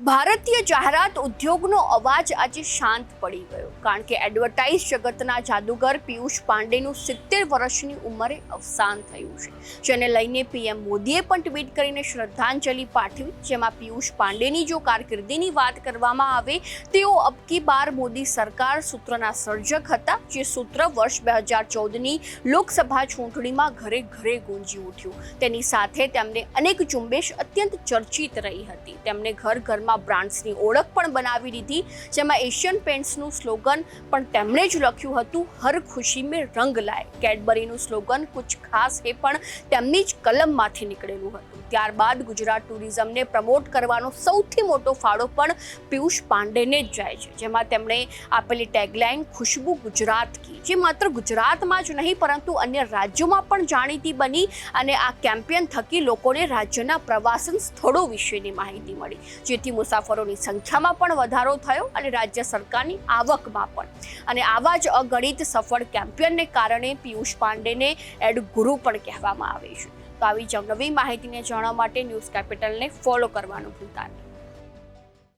ભારતીય જાહેરાત ઉદ્યોગનો અવાજ આજે શાંત પડી ગયો, કારણ કે એડવર્ટાઇઝ જગતના જાદુગર પિયુષ પાંડેનું 70 વર્ષની ઉંમરે અવસાન થયું છે, જેને લઈને પીએમ મોદીએ પણ ટ્વીટ કરીને શ્રદ્ધાંજલિ પાઠવી। જેમાં પિયુષ પાંડેની જો કારકિર્દીની વાત કરવામાં આવે, તેઓ અબકી બાર મોદી સરકાર સૂત્રના સર્જક હતા, જે સૂત્ર વર્ષ 2014ની લોકસભા ચૂંટણીમાં ઘરે ઘરે ગુંજી ઉઠ્યું। તેની સાથે તેમને અનેક ઝુંબેશ અત્યંત ચર્ચિત રહી હતી। તેમણે ઘર ઘરમાં બ્રાન્ડ્સની ઓળખ પણ બનાવી દીધી, જેમાં એશિયન પેન્ટ્સનું સ્લોગન પણ તેમણે જ લખ્યું હતું, હર ખુશી મેં રંગ લાય। કેડબરીનું સ્લોગન કુછ ખાસ એ પણ તેમની જ કલમમાંથી નીકળેલું હતું। ત્યારબાદ ગુજરાત ટુરિઝમને પ્રમોટ કરવાનો સૌથી મોટો ફાળો પણ પિયુષ પાંડેને જ જાય છે, જેમાં તેમણે આપેલી ટેગલાઇન ખુશ્બુ ગુજરાત કી, જે માત્ર ગુજરાતમાં જ નહીં પરંતુ અન્ય રાજ્યોમાં પણ જાણીતી બની અને આ કેમ્પેન થકી લોકોને રાજ્યના પ્રવાસન સ્થળો વિશેની માહિતી મળી, જેથી મુસાફરોની સંખ્યામાં પણ વધારો થયો અને રાજ્ય સરકારની આવકમાં પણ। અને આવા જ અગણિત સફળ કેમ્પેનને કારણે પિયુષ પાંડેને એડ ગુરુ પણ કહેવામાં આવે છે। તો આવી જ નવી માહિતીને જાણવા માટે ન્યૂઝ કેપિટલને ફોલો કરવાનું ભૂલતા નહીં।